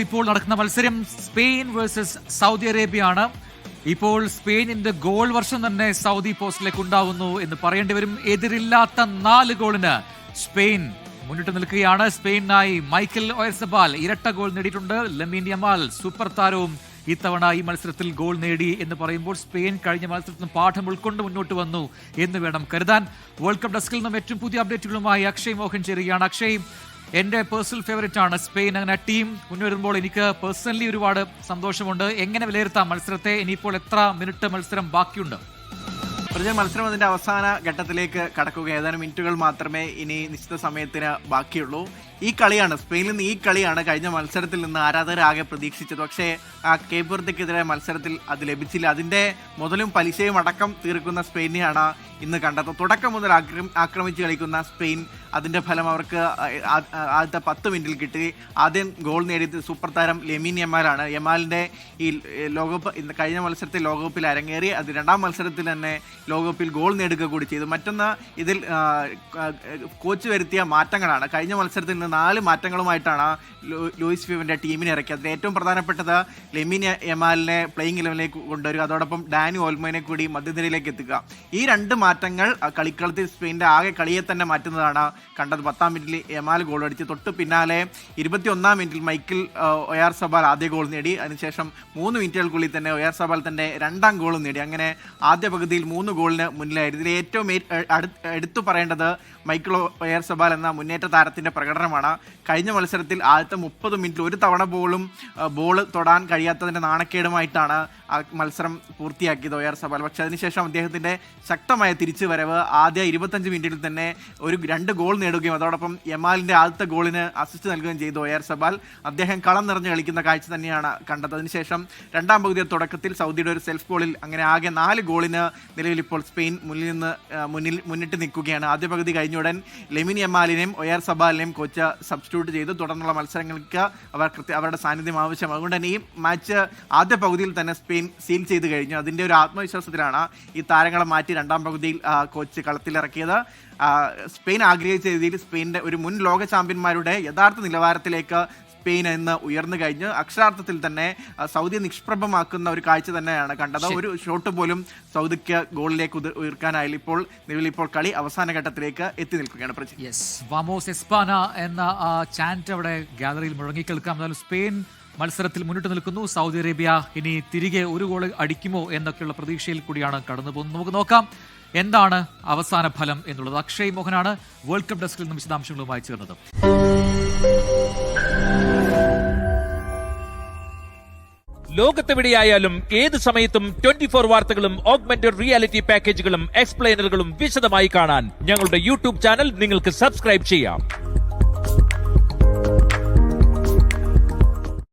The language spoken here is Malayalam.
ഇപ്പോൾ നടക്കുന്ന മത്സരം സ്പെയിൻ വേഴ്സസ് സൗദി അറേബ്യ ആണ്. ഇപ്പോൾ സ്പെയിനിന്റെ ഗോൾ വർഷം തന്നെ സൗദി പോസ്റ്റിലേക്ക് ഉണ്ടാവുന്നു എന്ന് പറയേണ്ടി വരും. എതിരില്ലാത്ത 4 ഗോളിന് സ്പെയിൻ മുന്നിട്ട് നിൽക്കുകയാണ്. സ്പെയിനായി മൈക്കൽ ഒയർസബാൽ ഇരട്ട ഗോൾ നേടിയിട്ടുണ്ട്. ലമീൻ യമാൽ സൂപ്പർ താരവും ഇത്തവണ ഈ മത്സരത്തിൽ ഗോൾ നേടി എന്ന് പറയുമ്പോൾ സ്പെയിൻ കഴിഞ്ഞ മത്സരത്തിൽ പാഠം ഉൾക്കൊണ്ട് മുന്നോട്ട് വന്നു എന്ന് വേണം കരുതാൻ. വേൾഡ് കപ്പ് ഡെസ്കിൽ നിന്നും ഏറ്റവും പുതിയ അപ്ഡേറ്റുകളുമായി അക്ഷയ് മോഹൻ ചേരുകയാണ്. അക്ഷയ്, എന്റെ പേഴ്സണൽ ഫേവറേറ്റ് ആണ് സ്പെയിൻ. അങ്ങനെ ടീം മുന്നേറുമ്പോൾ എനിക്ക് പേഴ്സണലി ഒരുപാട് സന്തോഷമുണ്ട്. എങ്ങനെ വിലയിരുത്താം മത്സരത്തെ? ഇനിയിപ്പോൾ എത്ര മിനിറ്റ് മത്സരം ബാക്കിയുണ്ട്? മത്സരം അതിന്റെ അവസാന ഘട്ടത്തിലേക്ക് കടക്കുക. ഏതാനും മിനിറ്റുകൾ മാത്രമേ ഇനി നിശ്ചിത സമയത്തിന് ബാക്കിയുള്ളൂ. ഈ കളിയാണ്, സ്പെയിനിൽ നിന്ന് ഈ കളിയാണ് കഴിഞ്ഞ മത്സരത്തിൽ നിന്ന് ആരാധകരാകെ പ്രതീക്ഷിച്ചത്. പക്ഷേ ആ കേപ്പ് വെർദെക്കെതിരെ മത്സരത്തിൽ അത് ലഭിച്ചില്ല. അതിന്റെ മുതലും പലിശയും അടക്കം തീർക്കുന്ന സ്പെയിനെയാണ് ഇന്ന് കണ്ടത്. തുടക്കം മുതൽ ആക്രമിച്ച് കളിക്കുന്ന സ്പെയിൻ, അതിന്റെ ഫലം അവർക്ക് ആദ്യത്തെ 10 മിനിറ്റിൽ കിട്ടി. ആദ്യം ഗോൾ നേടിയത് സൂപ്പർ താരം ലമീൻ യമാലാണ്. യമാലിന്റെ ഈ ലോകകപ്പ് കഴിഞ്ഞ മത്സരത്തിൽ ലോകകപ്പിൽ അരങ്ങേറി. അത് രണ്ടാം മത്സരത്തിൽ തന്നെ ലോകകപ്പിൽ ഗോൾ നേടുക കൂടി ചെയ്തു. മറ്റൊന്ന്, ഇതിൽ കോച്ച് വരുത്തിയ മാറ്റങ്ങളാണ്. കഴിഞ്ഞ മത്സരത്തിൽ നിന്ന് 4 മാറ്റങ്ങളുമായിട്ടാണ് ലൂയിസ് ഫിവിന്റെ ടീമിനെ ഇറക്കിയത്. അതിൽ ഏറ്റവും പ്രധാനപ്പെട്ടത് ലമീൻ യമാലിനെ പ്ലേയിങ് 11ലേക്ക് കൊണ്ടുവരിക, അതോടൊപ്പം ഡാനി ഓൾമോനെ കൂടി മധ്യനിരയിലേക്ക് എത്തിക്കുക. ഈ 2 മാറ്റങ്ങൾ കളിക്കളത്തിൽ സ്പെയിന്റെ ആകെ കളിയെ തന്നെ മാറ്റുന്നതാണ് കണ്ടത്. 10-ാം മിനിറ്റിൽ യമാൽ ഗോൾ അടിച്ച്, തൊട്ട് പിന്നാലെ 21-ാം മിനിറ്റിൽ മൈക്കൽ ഒയാർസബാൽ ആദ്യ ഗോൾ നേടി. അതിനുശേഷം 3 മിനിറ്റുകൾക്കുള്ളിൽ തന്നെ ഒയാർസബാൽ തന്റെ 2ാം ഗോളും നേടി. അങ്ങനെ ആദ്യ പകുതിയിൽ 3 ഗോളിന് മുന്നിലായിരുന്നു. ഇതിൽ ഏറ്റവും എടുത്തു പറയേണ്ടത് മൈക്കൽ ഒയാർസബാൽ എന്ന മുന്നേറ്റ താരത്തിന്റെ പ്രകടനമാണ്. കഴിഞ്ഞ മത്സരത്തിൽ ആദ്യത്തെ 30 മിനിറ്റിൽ ഒരു തവണ പോലും ബോൾ തൊടാൻ കഴിയാത്തതിന്റെ നാണക്കേടുമായിട്ടാണ് ആ മത്സരം പൂർത്തിയാക്കിയത് ഒയാർസബാൽ. പക്ഷെ അതിനുശേഷം അദ്ദേഹത്തിന്റെ ശക്തമായ തിരിച്ചുവരവ്, ആദ്യ 25 മിനിറ്റിൽ തന്നെ 2 ഗോൾ നേടുകയും അതോടൊപ്പം യമാലിന്റെ ആദ്യത്തെ ഗോളിന് അസിസ്റ്റ് നൽകുകയും ചെയ്തു ഒയാർസബാൽ. അദ്ദേഹം കളം നിറഞ്ഞ് കളിക്കുന്ന കാഴ്ച തന്നെയാണ് കണ്ടത്. അതിനുശേഷം 2ാം പകുതിയുടെ തുടക്കത്തിൽ സൗദിയുടെ ഒരു സെൽഫ് ഗോളിൽ അങ്ങനെ ആകെ 4 ഗോളിന് നിലവിൽ ഇപ്പോൾ സ്പെയിൻ മുന്നിട്ട് നിൽക്കുകയാണ്. ആദ്യ പകുതി കഴിഞ്ഞുടൻ ലെമിൻ യമാലിനെയും ഒയാർസബാലിനെയും കോച്ച് സബ്സ്റ്റിറ്റ്യൂട്ട് ചെയ്തു. തുടർന്നുള്ള മത്സരങ്ങൾക്ക് അവരുടെ സാന്നിധ്യം ആവശ്യമാണ്. അതുകൊണ്ട് തന്നെ ഈ മാച്ച് ആദ്യ പകുതിയിൽ തന്നെ സ്പെയിൻ സീൽ ചെയ്ത് കഴിഞ്ഞു. അതിന്റെ ഒരു ആത്മവിശ്വാസത്തിലാണ് ഈ താരങ്ങളെ മാറ്റി 2ാം പകുതിയിൽ കോച്ച് കളത്തിലിറക്കിയത്. സ്പെയിൻ ആഗ്രഹിച്ച രീതിയിൽ സ്പെയിനിന്റെ ഒരു മുൻ ലോക ചാമ്പ്യന്മാരുടെ യഥാർത്ഥ നിലവാരത്തിലേക്ക് സ്പെയിൻ ഇന്ന് ഉയർന്നു കഴിഞ്ഞ് അക്ഷരാർത്ഥത്തിൽ തന്നെ സൗദി നിഷ്പ്രഭമാക്കുന്ന ഒരു കാഴ്ച തന്നെയാണ് കണ്ടത്. ഒരു ഷോട്ട് പോലും സൗദിക്ക് ഗോളിലേക്ക് ഉയർക്കാനായില്ല. നിലവിൽ ഇപ്പോൾ കളി അവസാന ഘട്ടത്തിലേക്ക് എത്തി നിൽക്കുകയാണ്. വാമോസ് എസ്പാന എന്ന ചാന്റ് അവിടെ ഗാലറിയിൽ മുഴങ്ങിക്കേൾക്കാം. എന്നാലും സ്പെയിൻ മത്സരത്തിൽ മുന്നിട്ട് നിൽക്കുന്നു. സൗദി അറേബ്യ ഇനി തിരികെ ഒരു ഗോൾ അടിക്കുമോ എന്നൊക്കെയുള്ള പ്രതീക്ഷയിൽ കൂടിയാണ് കടന്നു പോകുന്നത്. നമുക്ക് നോക്കാം എന്താണ് അവസാന ഫലം എന്നുള്ളത്. അക്ഷയ് മോഹനാണ് വേൾഡ് കപ്പ് ഡെസ്കിൽ നിന്നും വിശദാംശങ്ങളുമായി ചേർന്നത്. ലോകത്തെവിടെയായാലും ഏത് സമയത്തും 24 വാർത്തകളും ഓഗ്മെന്റഡ് റിയാലിറ്റി പാക്കേജുകളും എക്സ്പ്ലെയിനറുകളും വിശദമായി കാണാൻ ഞങ്ങളുടെ യൂട്യൂബ് ചാനൽ നിങ്ങൾക്ക് സബ്സ്ക്രൈബ് ചെയ്യാം.